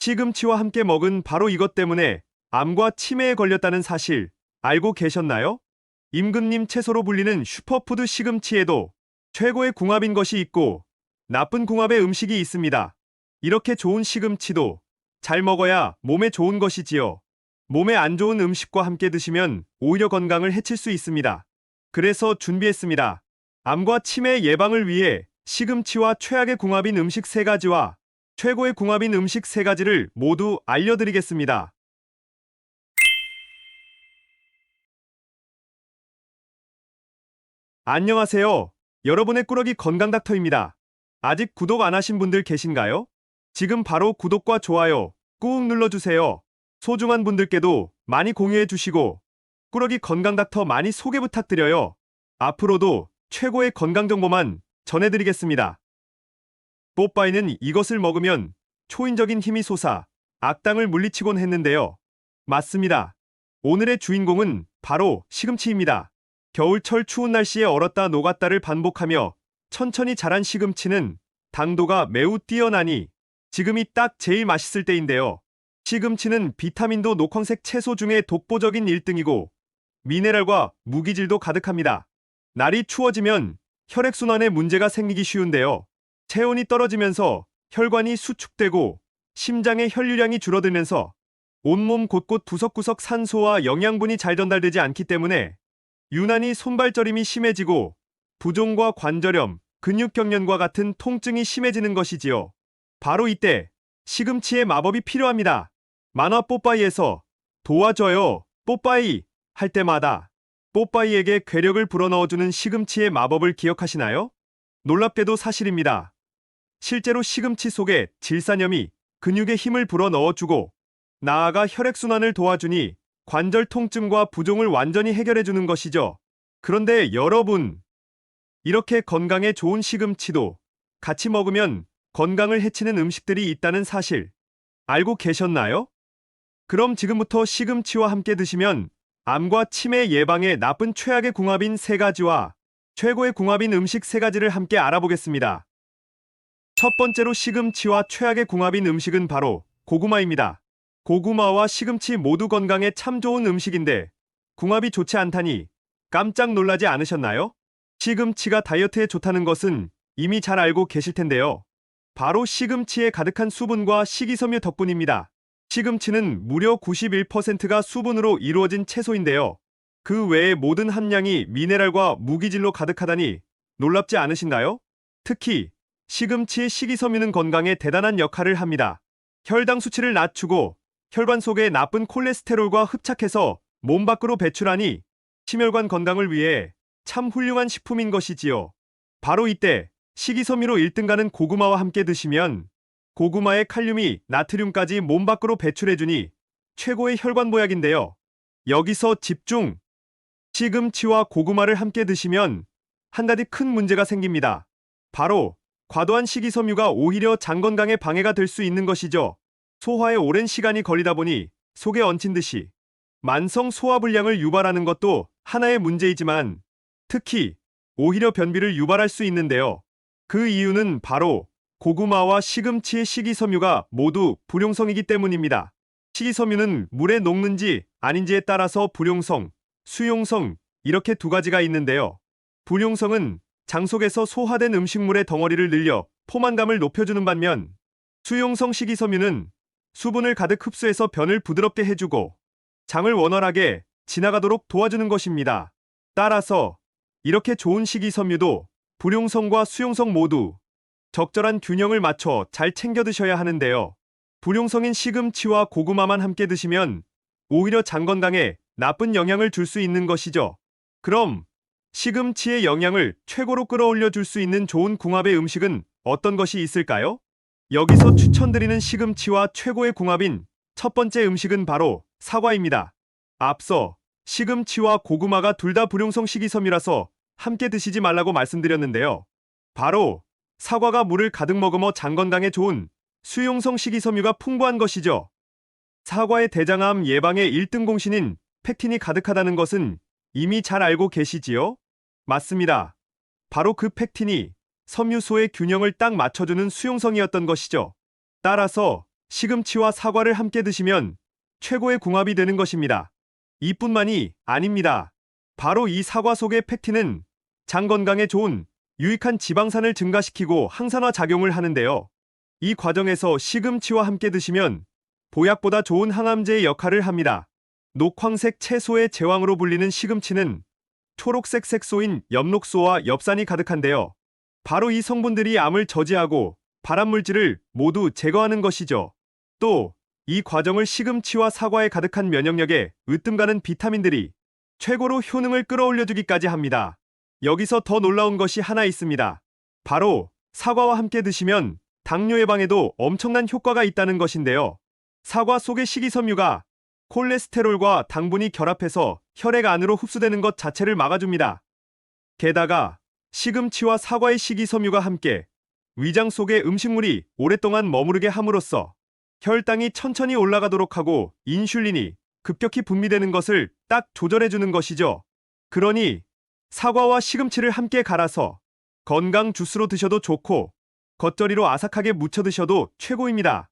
시금치와 함께 먹은 바로 이것 때문에 암과 치매에 걸렸다는 사실 알고 계셨나요? 임금님 채소로 불리는 슈퍼푸드 시금치에도 최고의 궁합인 것이 있고 나쁜 궁합의 음식이 있습니다. 이렇게 좋은 시금치도 잘 먹어야 몸에 좋은 것이지요. 몸에 안 좋은 음식과 함께 드시면 오히려 건강을 해칠 수 있습니다. 그래서 준비했습니다. 암과 치매 예방을 위해 시금치와 최악의 궁합인 음식 3가지와 최고의 궁합인 음식 3가지를 모두 알려드리겠습니다. 안녕하세요. 여러분의 꾸러기 건강닥터입니다. 아직 구독 안 하신 분들 계신가요? 지금 바로 구독과 좋아요 꾹 눌러주세요. 소중한 분들께도 많이 공유해 주시고 꾸러기 건강닥터 많이 소개 부탁드려요. 앞으로도 최고의 건강정보만 전해드리겠습니다. 뽀빠이는 이것을 먹으면 초인적인 힘이 솟아 악당을 물리치곤 했는데요. 맞습니다. 오늘의 주인공은 바로 시금치입니다. 겨울철 추운 날씨에 얼었다 녹았다를 반복하며 천천히 자란 시금치는 당도가 매우 뛰어나니 지금이 딱 제일 맛있을 때인데요. 시금치는 비타민도 녹황색 채소 중에 독보적인 1등이고 미네랄과 무기질도 가득합니다. 날이 추워지면 혈액순환에 문제가 생기기 쉬운데요. 체온이 떨어지면서 혈관이 수축되고 심장의 혈류량이 줄어들면서 온몸 곳곳 구석구석 산소와 영양분이 잘 전달되지 않기 때문에 유난히 손발저림이 심해지고 부종과 관절염, 근육경련과 같은 통증이 심해지는 것이지요. 바로 이때 시금치의 마법이 필요합니다. 만화 뽀빠이에서 도와줘요, 뽀빠이 할 때마다 뽀빠이에게 괴력을 불어넣어주는 시금치의 마법을 기억하시나요? 놀랍게도 사실입니다. 실제로 시금치 속에 질산염이 근육에 힘을 불어넣어주고 나아가 혈액순환을 도와주니 관절 통증과 부종을 완전히 해결해주는 것이죠. 그런데 여러분, 이렇게 건강에 좋은 시금치도 같이 먹으면 건강을 해치는 음식들이 있다는 사실 알고 계셨나요? 그럼 지금부터 시금치와 함께 드시면 암과 치매 예방에 나쁜 최악의 궁합인 3가지와 최고의 궁합인 음식 3가지를 함께 알아보겠습니다. 첫 번째로 시금치와 최악의 궁합인 음식은 바로 고구마입니다. 고구마와 시금치 모두 건강에 참 좋은 음식인데 궁합이 좋지 않다니 깜짝 놀라지 않으셨나요? 시금치가 다이어트에 좋다는 것은 이미 잘 알고 계실 텐데요. 바로 시금치에 가득한 수분과 식이섬유 덕분입니다. 시금치는 무려 91%가 수분으로 이루어진 채소인데요. 그 외의 모든 함량이 미네랄과 무기질로 가득하다니 놀랍지 않으신가요? 특히 시금치의 식이섬유는 건강에 대단한 역할을 합니다. 혈당 수치를 낮추고 혈관 속에 나쁜 콜레스테롤과 흡착해서 몸 밖으로 배출하니 심혈관 건강을 위해 참 훌륭한 식품인 것이지요. 바로 이때 식이섬유로 1등가는 고구마와 함께 드시면 고구마의 칼륨이 나트륨까지 몸 밖으로 배출해주니 최고의 혈관 보약인데요. 여기서 집중! 시금치와 고구마를 함께 드시면 한 가지 큰 문제가 생깁니다. 바로 과도한 식이섬유가 오히려 장 건강에 방해가 될 수 있는 것이죠. 소화에 오랜 시간이 걸리다 보니 속에 얹힌 듯이 만성 소화불량을 유발하는 것도 하나의 문제이지만 특히 오히려 변비를 유발할 수 있는데요. 그 이유는 바로 고구마와 시금치의 식이섬유가 모두 불용성이기 때문입니다. 식이섬유는 물에 녹는지 아닌지에 따라서 불용성, 수용성 이렇게 2가지가 있는데요. 불용성은 장 속에서 소화된 음식물의 덩어리를 늘려 포만감을 높여주는 반면 수용성 식이섬유는 수분을 가득 흡수해서 변을 부드럽게 해주고 장을 원활하게 지나가도록 도와주는 것입니다. 따라서 이렇게 좋은 식이섬유도 불용성과 수용성 모두 적절한 균형을 맞춰 잘 챙겨 드셔야 하는데요. 불용성인 시금치와 고구마만 함께 드시면 오히려 장 건강에 나쁜 영향을 줄 수 있는 것이죠. 그럼 시금치의 영양을 최고로 끌어올려 줄 수 있는 좋은 궁합의 음식은 어떤 것이 있을까요? 여기서 추천드리는 시금치와 최고의 궁합인 첫 번째 음식은 바로 사과입니다. 앞서 시금치와 고구마가 둘 다 불용성 식이섬유라서 함께 드시지 말라고 말씀드렸는데요. 바로 사과가 물을 가득 머금어 장 건강에 좋은 수용성 식이섬유가 풍부한 것이죠. 사과의 대장암 예방의 1등 공신인 펙틴이 가득하다는 것은 이미 잘 알고 계시지요? 맞습니다. 바로 그 펙틴이 섬유소의 균형을 딱 맞춰주는 수용성이었던 것이죠. 따라서 시금치와 사과를 함께 드시면 최고의 궁합이 되는 것입니다. 이뿐만이 아닙니다. 바로 이 사과 속의 팩틴은 장 건강에 좋은 유익한 지방산을 증가시키고 항산화 작용을 하는데요. 이 과정에서 시금치와 함께 드시면 보약보다 좋은 항암제의 역할을 합니다. 녹황색 채소의 제왕으로 불리는 시금치는 초록색 색소인 엽록소와 엽산이 가득한데요. 바로 이 성분들이 암을 저지하고 발암물질을 모두 제거하는 것이죠. 또 이 과정을 시금치와 사과에 가득한 면역력에 으뜸가는 비타민들이 최고로 효능을 끌어올려주기까지 합니다. 여기서 더 놀라운 것이 하나 있습니다. 바로 사과와 함께 드시면 당뇨 예방에도 엄청난 효과가 있다는 것인데요. 사과 속의 식이섬유가 콜레스테롤과 당분이 결합해서 혈액 안으로 흡수되는 것 자체를 막아줍니다. 게다가 시금치와 사과의 식이섬유가 함께 위장 속의 음식물이 오랫동안 머무르게 함으로써 혈당이 천천히 올라가도록 하고 인슐린이 급격히 분비되는 것을 딱 조절해주는 것이죠. 그러니 사과와 시금치를 함께 갈아서 건강 주스로 드셔도 좋고 겉절이로 아삭하게 무쳐 드셔도 최고입니다.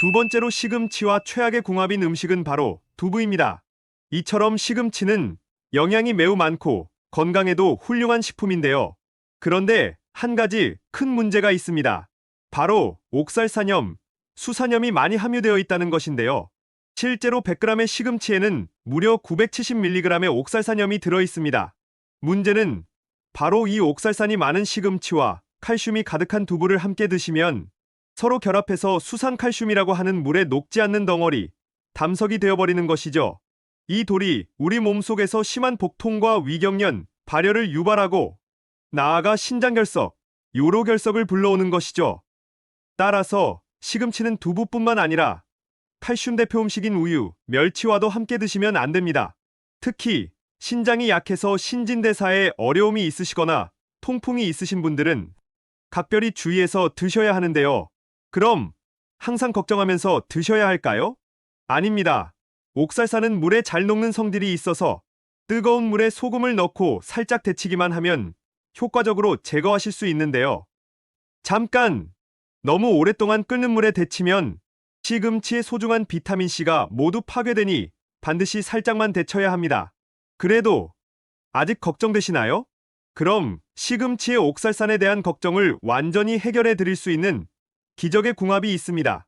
두 번째로 시금치와 최악의 궁합인 음식은 바로 두부입니다. 이처럼 시금치는 영양이 매우 많고 건강에도 훌륭한 식품인데요. 그런데 한 가지 큰 문제가 있습니다. 바로 옥살산염, 수산염이 많이 함유되어 있다는 것인데요. 실제로 100g의 시금치에는 무려 970mg의 옥살산염이 들어 있습니다. 문제는 바로 이 옥살산이 많은 시금치와 칼슘이 가득한 두부를 함께 드시면 서로 결합해서 수산칼슘이라고 하는 물에 녹지 않는 덩어리, 담석이 되어버리는 것이죠. 이 돌이 우리 몸속에서 심한 복통과 위경련, 발열을 유발하고 나아가 신장결석, 요로결석을 불러오는 것이죠. 따라서 시금치는 두부뿐만 아니라 칼슘 대표 음식인 우유, 멸치와도 함께 드시면 안 됩니다. 특히 신장이 약해서 신진대사에 어려움이 있으시거나 통풍이 있으신 분들은 각별히 주의해서 드셔야 하는데요. 그럼 항상 걱정하면서 드셔야 할까요? 아닙니다. 옥살산은 물에 잘 녹는 성질이 있어서 뜨거운 물에 소금을 넣고 살짝 데치기만 하면 효과적으로 제거하실 수 있는데요. 잠깐! 너무 오랫동안 끓는 물에 데치면 시금치의 소중한 비타민C가 모두 파괴되니 반드시 살짝만 데쳐야 합니다. 그래도 아직 걱정되시나요? 그럼 시금치의 옥살산에 대한 걱정을 완전히 해결해 드릴 수 있는 기적의 궁합이 있습니다.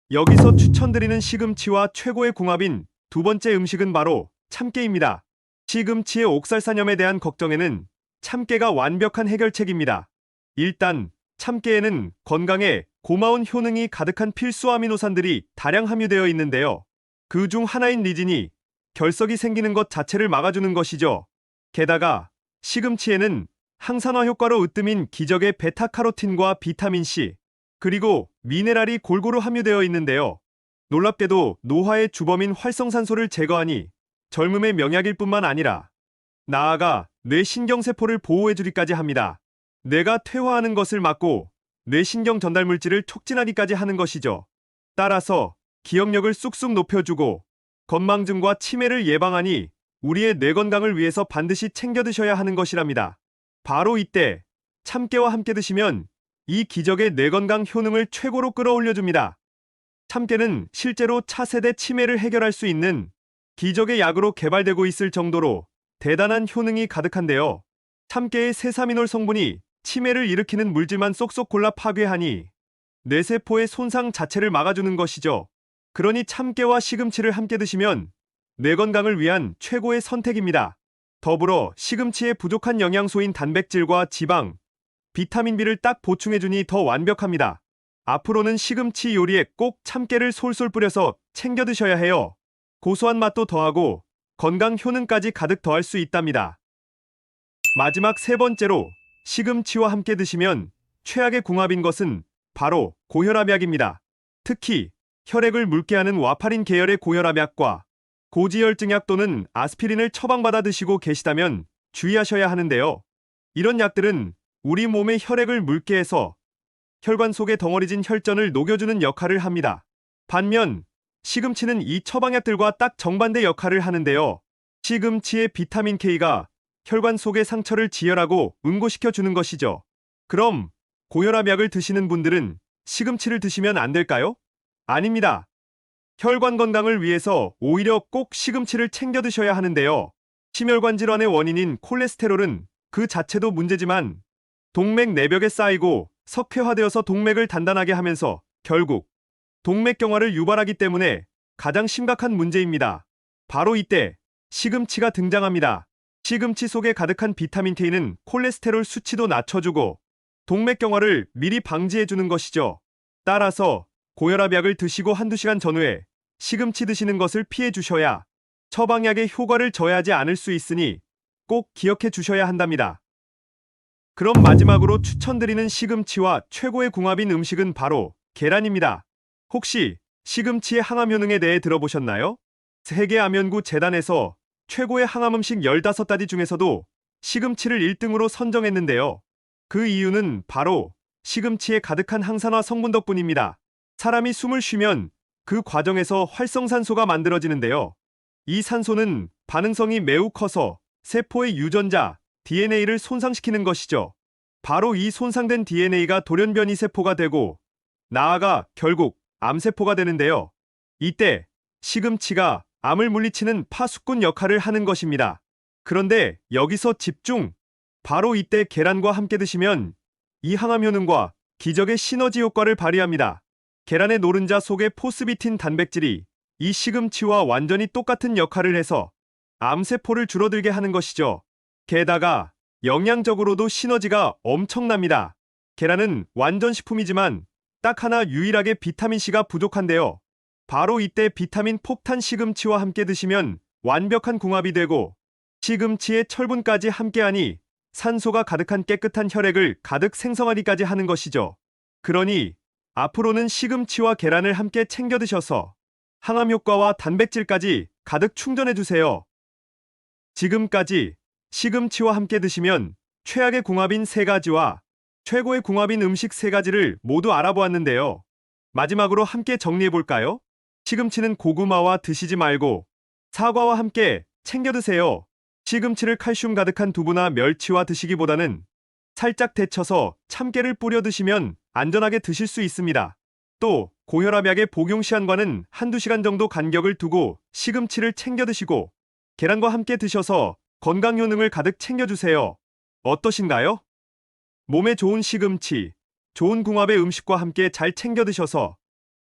여기서 추천드리는 시금치와 최고의 궁합인 두 번째 음식은 바로 참깨입니다. 시금치의 옥살산염에 대한 걱정에는 참깨가 완벽한 해결책입니다. 일단 참깨에는 건강에 고마운 효능이 가득한 필수 아미노산들이 다량 함유되어 있는데요. 그 중 하나인 리진이 결석이 생기는 것 자체를 막아주는 것이죠. 게다가 시금치에는 항산화 효과로 으뜸인 기적의 베타카로틴과 비타민C, 그리고 미네랄이 골고루 함유되어 있는데요. 놀랍게도 노화의 주범인 활성산소를 제거하니 젊음의 명약일 뿐만 아니라 나아가 뇌 신경세포를 보호해주기까지 합니다. 뇌가 퇴화하는 것을 막고 뇌신경 전달 물질을 촉진하기까지 하는 것이죠. 따라서 기억력을 쑥쑥 높여주고 건망증과 치매를 예방하니 우리의 뇌 건강을 위해서 반드시 챙겨 드셔야 하는 것이랍니다. 바로 이때 참깨와 함께 드시면 이 기적의 뇌 건강 효능을 최고로 끌어올려줍니다. 참깨는 실제로 차세대 치매를 해결할 수 있는 기적의 약으로 개발되고 있을 정도로 대단한 효능이 가득한데요. 참깨의 세사미놀 성분이 치매를 일으키는 물질만 쏙쏙 골라 파괴하니 뇌세포의 손상 자체를 막아주는 것이죠. 그러니 참깨와 시금치를 함께 드시면 뇌 건강을 위한 최고의 선택입니다. 더불어 시금치의 부족한 영양소인 단백질과 지방, 비타민 B를 딱 보충해주니 더 완벽합니다. 앞으로는 시금치 요리에 꼭 참깨를 솔솔 뿌려서 챙겨 드셔야 해요. 고소한 맛도 더하고 건강 효능까지 가득 더할 수 있답니다. 마지막 세 번째로 시금치와 함께 드시면 최악의 궁합인 것은 바로 고혈압약입니다. 특히 혈액을 묽게 하는 와파린 계열의 고혈압약과 고지혈증약 또는 아스피린을 처방받아 드시고 계시다면 주의하셔야 하는데요. 이런 약들은 우리 몸의 혈액을 묽게 해서 혈관 속에 덩어리진 혈전을 녹여주는 역할을 합니다. 반면 시금치는 이 처방약들과 딱 정반대 역할을 하는데요. 시금치의 비타민 K가 혈관 속의 상처를 지혈하고 응고시켜 주는 것이죠. 그럼 고혈압약을 드시는 분들은 시금치를 드시면 안 될까요? 아닙니다. 혈관 건강을 위해서 오히려 꼭 시금치를 챙겨 드셔야 하는데요. 심혈관 질환의 원인인 콜레스테롤은 그 자체도 문제지만 동맥 내벽에 쌓이고 석회화되어서 동맥을 단단하게 하면서 결국 동맥경화를 유발하기 때문에 가장 심각한 문제입니다. 바로 이때 시금치가 등장합니다. 시금치 속에 가득한 비타민 K는 콜레스테롤 수치도 낮춰주고 동맥경화를 미리 방지해주는 것이죠. 따라서 고혈압 약을 드시고 한두 시간 전후에 시금치 드시는 것을 피해 주셔야 처방약의 효과를 저해하지 않을 수 있으니 꼭 기억해 주셔야 한답니다. 그럼 마지막으로 추천드리는 시금치와 최고의 궁합인 음식은 바로 계란입니다. 혹시 시금치의 항암 효능에 대해 들어보셨나요? 세계암연구 재단에서 최고의 항암 음식 15가지 중에서도 시금치를 1등으로 선정했는데요. 그 이유는 바로 시금치에 가득한 항산화 성분 덕분입니다. 사람이 숨을 쉬면 그 과정에서 활성산소가 만들어지는데요. 이 산소는 반응성이 매우 커서 세포의 유전자, DNA를 손상시키는 것이죠. 바로 이 손상된 DNA가 돌연변이 세포가 되고 나아가 결국 암세포가 되는데요. 이때 시금치가 암을 물리치는 파수꾼 역할을 하는 것입니다. 그런데 여기서 집중! 바로 이때 계란과 함께 드시면 이 항암 효능과 기적의 시너지 효과를 발휘합니다. 계란의 노른자 속의 포스비틴 단백질이 이 시금치와 완전히 똑같은 역할을 해서 암세포를 줄어들게 하는 것이죠. 게다가 영양적으로도 시너지가 엄청납니다. 계란은 완전 식품이지만 딱 하나 유일하게 비타민C가 부족한데요. 바로 이때 비타민 폭탄 시금치와 함께 드시면 완벽한 궁합이 되고 시금치에 철분까지 함께하니 산소가 가득한 깨끗한 혈액을 가득 생성하기까지 하는 것이죠. 그러니 앞으로는 시금치와 계란을 함께 챙겨 드셔서 항암 효과와 단백질까지 가득 충전해 주세요. 지금까지 시금치와 함께 드시면 최악의 궁합인 3가지와 최고의 궁합인 음식 3가지를 모두 알아보았는데요. 마지막으로 함께 정리해 볼까요? 시금치는 고구마와 드시지 말고 사과와 함께 챙겨 드세요. 시금치를 칼슘 가득한 두부나 멸치와 드시기보다는 살짝 데쳐서 참깨를 뿌려 드시면 안전하게 드실 수 있습니다. 또 고혈압 약의 복용 시간과는 한두 시간 정도 간격을 두고 시금치를 챙겨 드시고 계란과 함께 드셔서 건강 효능을 가득 챙겨주세요. 어떠신가요? 몸에 좋은 시금치, 좋은 궁합의 음식과 함께 잘 챙겨 드셔서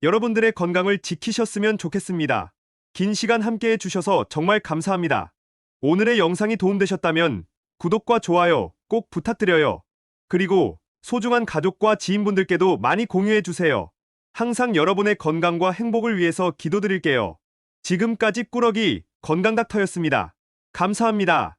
여러분들의 건강을 지키셨으면 좋겠습니다. 긴 시간 함께 해주셔서 정말 감사합니다. 오늘의 영상이 도움되셨다면 구독과 좋아요 꼭 부탁드려요. 그리고 소중한 가족과 지인분들께도 많이 공유해주세요. 항상 여러분의 건강과 행복을 위해서 기도드릴게요. 지금까지 꾸러기 건강닥터였습니다. 감사합니다.